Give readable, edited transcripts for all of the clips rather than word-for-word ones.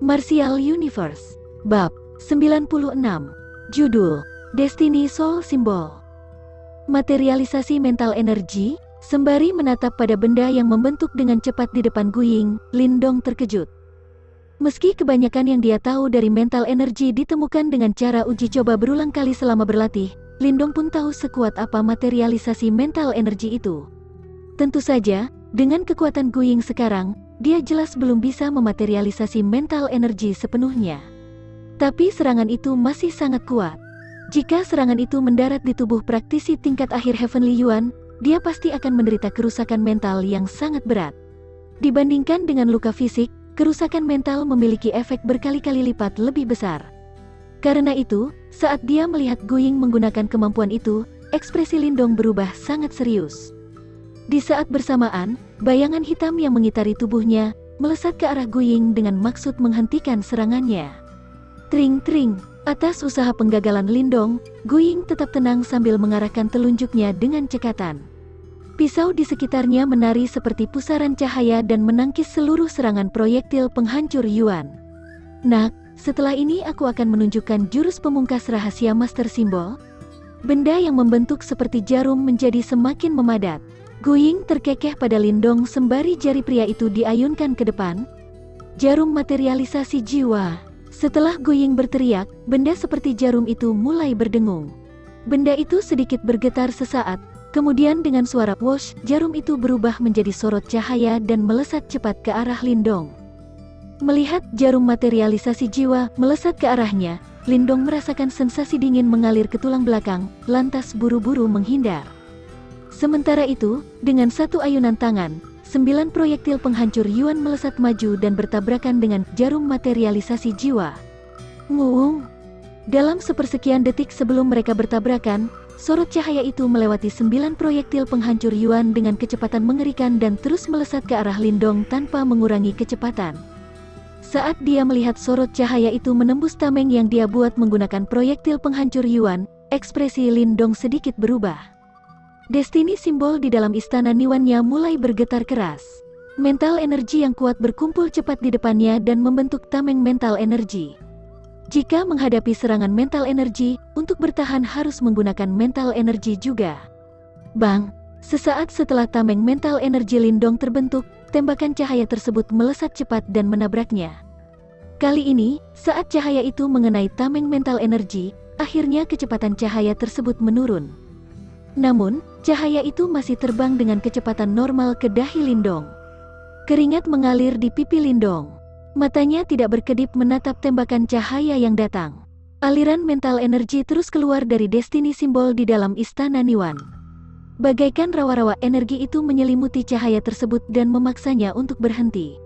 Martial Universe. Bab 96. Judul: Destiny Soul Symbol. Materialisasi mental energi. Sembari menatap pada benda yang membentuk dengan cepat di depan Guying, Lindong terkejut. Meski kebanyakan yang dia tahu dari mental energi ditemukan dengan cara uji coba berulang kali selama berlatih, Lindong pun tahu sekuat apa materialisasi mental energi itu. Tentu saja, dengan kekuatan Guying sekarang, dia jelas belum bisa mematerialisasi mental energi sepenuhnya. Tapi serangan itu masih sangat kuat. Jika serangan itu mendarat di tubuh praktisi tingkat akhir Heavenly Yuan, dia pasti akan menderita kerusakan mental yang sangat berat. Dibandingkan dengan luka fisik, kerusakan mental memiliki efek berkali-kali lipat lebih besar. Karena itu, saat dia melihat Guying menggunakan kemampuan itu, ekspresi Lindong berubah sangat serius. Di saat bersamaan, bayangan hitam yang mengitari tubuhnya melesat ke arah Guying dengan maksud menghentikan serangannya. Tring-tring, atas usaha penggagalan Lindong, Guying tetap tenang sambil mengarahkan telunjuknya dengan cekatan. Pisau di sekitarnya menari seperti pusaran cahaya dan menangkis seluruh serangan proyektil penghancur Yuan. Nak, setelah ini aku akan menunjukkan jurus pemungkas rahasia Master Simbol. Benda yang membentuk seperti jarum menjadi semakin memadat. Guying terkekeh pada Lindong sembari jari pria itu diayunkan ke depan. Jarum materialisasi jiwa. Setelah Guying berteriak, benda seperti jarum itu mulai berdengung. Benda itu sedikit bergetar sesaat, kemudian dengan suara whoosh, jarum itu berubah menjadi sorot cahaya dan melesat cepat ke arah Lindong. Melihat jarum materialisasi jiwa melesat ke arahnya, Lindong merasakan sensasi dingin mengalir ke tulang belakang, lantas buru-buru menghindar. Sementara itu, dengan satu ayunan tangan, 9 proyektil penghancur Yuan melesat maju dan bertabrakan dengan jarum materialisasi jiwa. Nguung! Dalam sepersekian detik sebelum mereka bertabrakan, sorot cahaya itu melewati 9 proyektil penghancur Yuan dengan kecepatan mengerikan dan terus melesat ke arah Lindong tanpa mengurangi kecepatan. Saat dia melihat sorot cahaya itu menembus tameng yang dia buat menggunakan proyektil penghancur Yuan, ekspresi Lindong sedikit berubah. Destiny simbol di dalam istana Niwannya mulai bergetar keras. Mental energi yang kuat berkumpul cepat di depannya dan membentuk tameng mental energi. Jika menghadapi serangan mental energi, untuk bertahan harus menggunakan mental energi juga. Bang! Sesaat setelah tameng mental energi Lindong terbentuk, tembakan cahaya tersebut melesat cepat dan menabraknya. Kali ini, saat cahaya itu mengenai tameng mental energi, akhirnya kecepatan cahaya tersebut menurun. Namun, cahaya itu masih terbang dengan kecepatan normal ke dahi Lindong. Keringat mengalir di pipi Lindong. Matanya tidak berkedip menatap tembakan cahaya yang datang. Aliran mental energi terus keluar dari Destiny simbol di dalam istana Niwan. Bagaikan rawa-rawa energi itu menyelimuti cahaya tersebut dan memaksanya untuk berhenti.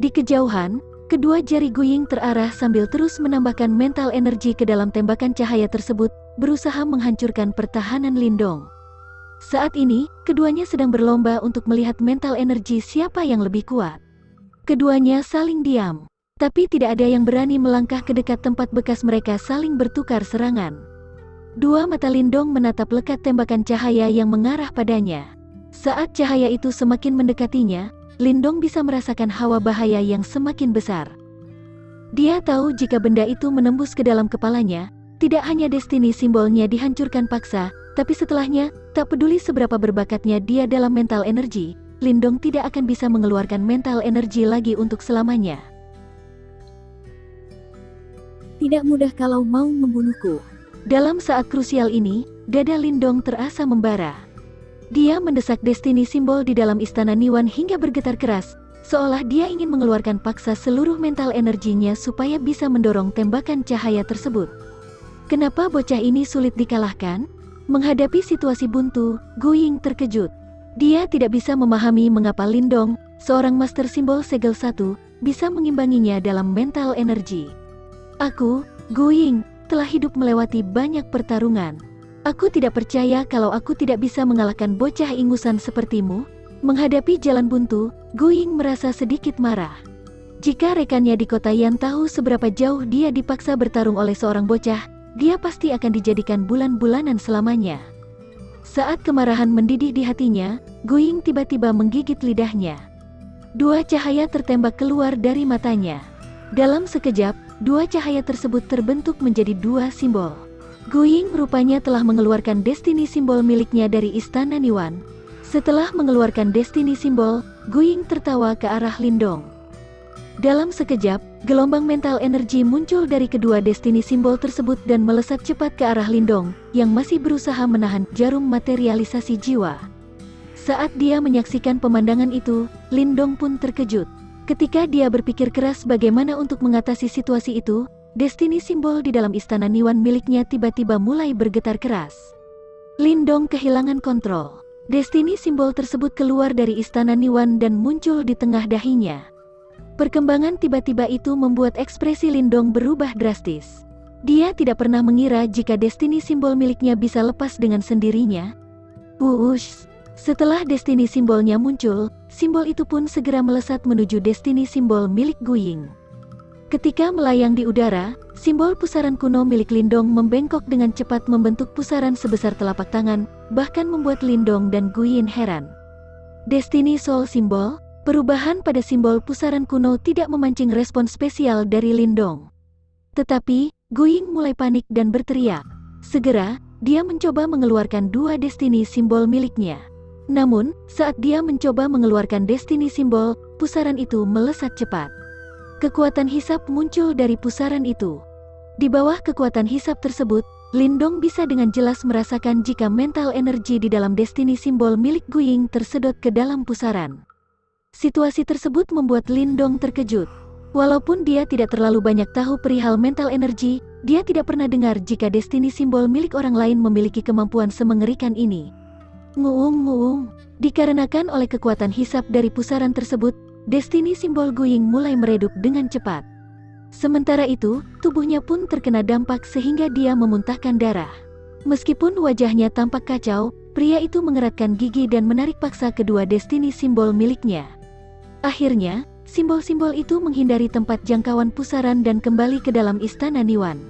Di kejauhan, kedua jari Guying terarah sambil terus menambahkan mental energi ke dalam tembakan cahaya tersebut, berusaha menghancurkan pertahanan Lindong. Saat ini, keduanya sedang berlomba untuk melihat mental energi siapa yang lebih kuat. Keduanya saling diam, tapi tidak ada yang berani melangkah ke dekat tempat bekas mereka saling bertukar serangan. Dua mata Lindong menatap lekat tembakan cahaya yang mengarah padanya. Saat cahaya itu semakin mendekatinya, Lindong bisa merasakan hawa bahaya yang semakin besar. Dia tahu jika benda itu menembus ke dalam kepalanya, tidak hanya Destiny simbolnya dihancurkan paksa, tapi setelahnya, tak peduli seberapa berbakatnya dia dalam mental energi, Lindong tidak akan bisa mengeluarkan mental energi lagi untuk selamanya. Tidak mudah kalau mau membunuhku. Dalam saat krusial ini, dada Lindong terasa membara. Dia mendesak Destiny simbol di dalam istana Niwan hingga bergetar keras, seolah dia ingin mengeluarkan paksa seluruh mental energinya supaya bisa mendorong tembakan cahaya tersebut. Kenapa bocah ini sulit dikalahkan? Menghadapi situasi buntu, Guying terkejut. Dia tidak bisa memahami mengapa Lindong, seorang master simbol segel 1, bisa mengimbanginya dalam mental energi. Aku, Guying, telah hidup melewati banyak pertarungan. Aku tidak percaya kalau aku tidak bisa mengalahkan bocah ingusan sepertimu. Menghadapi jalan buntu, Guying merasa sedikit marah. Jika rekannya di kota Yan tahu seberapa jauh dia dipaksa bertarung oleh seorang bocah, dia pasti akan dijadikan bulan-bulanan selamanya. Saat kemarahan mendidih di hatinya, Guying tiba-tiba menggigit lidahnya. Dua cahaya tertembak keluar dari matanya. Dalam sekejap, dua cahaya tersebut terbentuk menjadi dua simbol. Guying rupanya telah mengeluarkan destiny simbol miliknya dari Istana Niwan. Setelah mengeluarkan destiny simbol, Guying tertawa ke arah Lindong. Dalam sekejap, gelombang mental energi muncul dari kedua destiny simbol tersebut dan melesat cepat ke arah Lindong, yang masih berusaha menahan jarum materialisasi jiwa. Saat dia menyaksikan pemandangan itu, Lindong pun terkejut. Ketika dia berpikir keras bagaimana untuk mengatasi situasi itu, destiny simbol di dalam Istana Niwan miliknya tiba-tiba mulai bergetar keras. Lindong kehilangan kontrol. Destiny simbol tersebut keluar dari Istana Niwan dan muncul di tengah dahinya. Perkembangan tiba-tiba itu membuat ekspresi Lindong berubah drastis. Dia tidak pernah mengira jika destiny simbol miliknya bisa lepas dengan sendirinya. Wush! Setelah destiny simbolnya muncul, simbol itu pun segera melesat menuju destiny simbol milik Guying. Ketika melayang di udara, simbol pusaran kuno milik Lindong membengkok dengan cepat membentuk pusaran sebesar telapak tangan, bahkan membuat Lindong dan Guying heran. Destiny Soul Symbol, perubahan pada simbol pusaran kuno tidak memancing respon spesial dari Lindong. Tetapi, Guying mulai panik dan berteriak. Segera, dia mencoba mengeluarkan dua destiny simbol miliknya. Namun, saat dia mencoba mengeluarkan destiny simbol, pusaran itu melesat cepat. Kekuatan hisap muncul dari pusaran itu. Di bawah kekuatan hisap tersebut, Lindong bisa dengan jelas merasakan jika mental energi di dalam destiny simbol milik Guying tersedot ke dalam pusaran. Situasi tersebut membuat Lindong terkejut. Walaupun dia tidak terlalu banyak tahu perihal mental energi, dia tidak pernah dengar jika destiny simbol milik orang lain memiliki kemampuan semengerikan ini. Nguung. Dikarenakan oleh kekuatan hisap dari pusaran tersebut, destiny simbol Guying mulai meredup dengan cepat. Sementara itu, tubuhnya pun terkena dampak sehingga dia memuntahkan darah. Meskipun wajahnya tampak kacau, pria itu mengeratkan gigi dan menarik paksa kedua destiny simbol miliknya. Akhirnya, simbol-simbol itu menghindari tempat jangkauan pusaran dan kembali ke dalam Istana Niwan.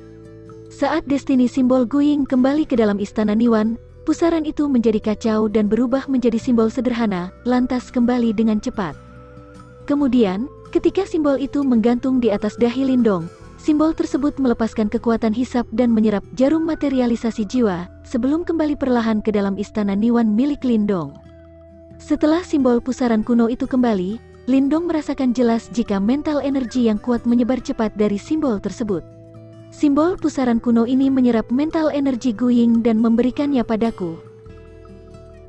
Saat destiny simbol Guying kembali ke dalam Istana Niwan, pusaran itu menjadi kacau dan berubah menjadi simbol sederhana, lantas kembali dengan cepat. Kemudian, ketika simbol itu menggantung di atas dahi Lindong, simbol tersebut melepaskan kekuatan hisap dan menyerap jarum materialisasi jiwa, sebelum kembali perlahan ke dalam Istana Niwan milik Lindong. Setelah simbol pusaran kuno itu kembali, Lindong merasakan jelas jika mental energi yang kuat menyebar cepat dari simbol tersebut. Simbol pusaran kuno ini menyerap mental energi Guying dan memberikannya padaku.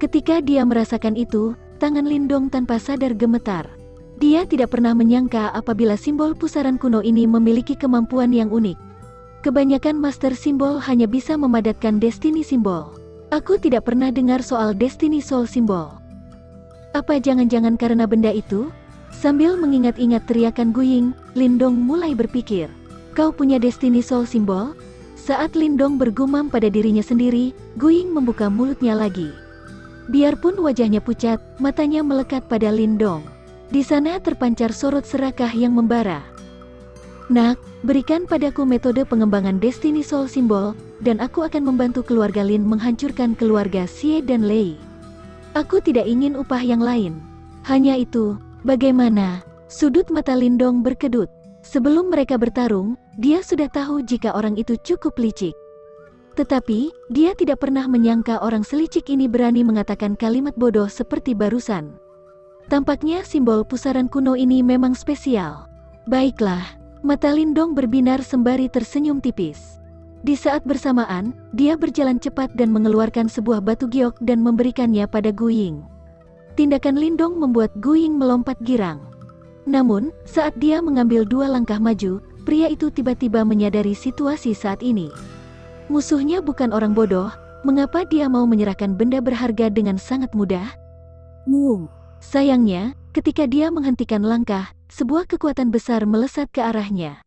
Ketika dia merasakan itu, tangan Lindong tanpa sadar gemetar. Dia tidak pernah menyangka apabila simbol pusaran kuno ini memiliki kemampuan yang unik. Kebanyakan master simbol hanya bisa memadatkan destiny simbol. Aku tidak pernah dengar soal destiny soul simbol. Apa jangan-jangan karena benda itu? Sambil mengingat-ingat teriakan Guying, Lindong mulai berpikir. Kau punya destiny soul symbol? Saat Lindong bergumam pada dirinya sendiri, Guying membuka mulutnya lagi. Biarpun wajahnya pucat, matanya melekat pada Lindong. Di sana terpancar sorot serakah yang membara. Nak, berikan padaku metode pengembangan destiny soul symbol, dan aku akan membantu keluarga Lin menghancurkan keluarga Xie dan Lei. Aku tidak ingin upah yang lain. Hanya itu, bagaimana? Sudut mata Lindong berkedut. Sebelum mereka bertarung, dia sudah tahu jika orang itu cukup licik. Tetapi, dia tidak pernah menyangka orang selicik ini berani mengatakan kalimat bodoh seperti barusan. Tampaknya simbol pusaran kuno ini memang spesial. Baiklah, mata Lindong berbinar sembari tersenyum tipis. Di saat bersamaan, dia berjalan cepat dan mengeluarkan sebuah batu giok dan memberikannya pada Guying. Tindakan Lindong membuat Guying melompat girang. Namun, saat dia mengambil dua langkah maju, pria itu tiba-tiba menyadari situasi saat ini. Musuhnya bukan orang bodoh, mengapa dia mau menyerahkan benda berharga dengan sangat mudah? Sayangnya, ketika dia menghentikan langkah, sebuah kekuatan besar melesat ke arahnya.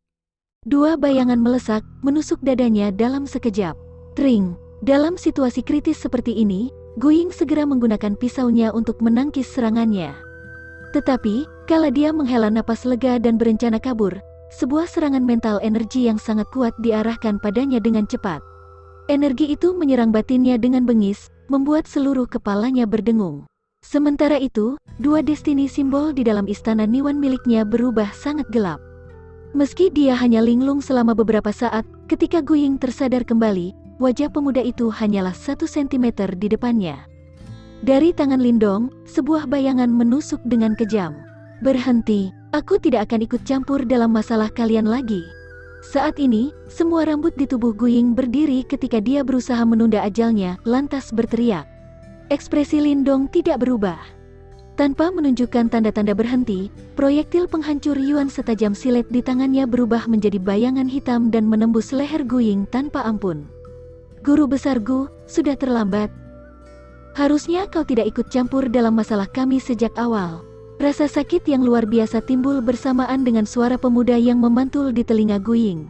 Dua bayangan melesak, menusuk dadanya dalam sekejap. Tring! Dalam situasi kritis seperti ini, Guying segera menggunakan pisaunya untuk menangkis serangannya. Tetapi, kala dia menghela napas lega dan berencana kabur, sebuah serangan mental energi yang sangat kuat diarahkan padanya dengan cepat. Energi itu menyerang batinnya dengan bengis, membuat seluruh kepalanya berdengung. Sementara itu, dua destiny simbol di dalam Istana Niwan miliknya berubah sangat gelap. Meski dia hanya linglung selama beberapa saat, ketika Gu Ying tersadar kembali, wajah pemuda itu hanyalah 1 sentimeter di depannya. Dari tangan Lindong, sebuah bayangan menusuk dengan kejam. Berhenti, aku tidak akan ikut campur dalam masalah kalian lagi. Saat ini, semua rambut di tubuh Gu Ying berdiri ketika dia berusaha menunda ajalnya, lantas berteriak. Ekspresi Lindong tidak berubah. Tanpa menunjukkan tanda-tanda berhenti, proyektil penghancur Yuan setajam silet di tangannya berubah menjadi bayangan hitam dan menembus leher Gu Ying tanpa ampun. Guru besar Gu, sudah terlambat. Harusnya kau tidak ikut campur dalam masalah kami sejak awal. Rasa sakit yang luar biasa timbul bersamaan dengan suara pemuda yang memantul di telinga Gu Ying.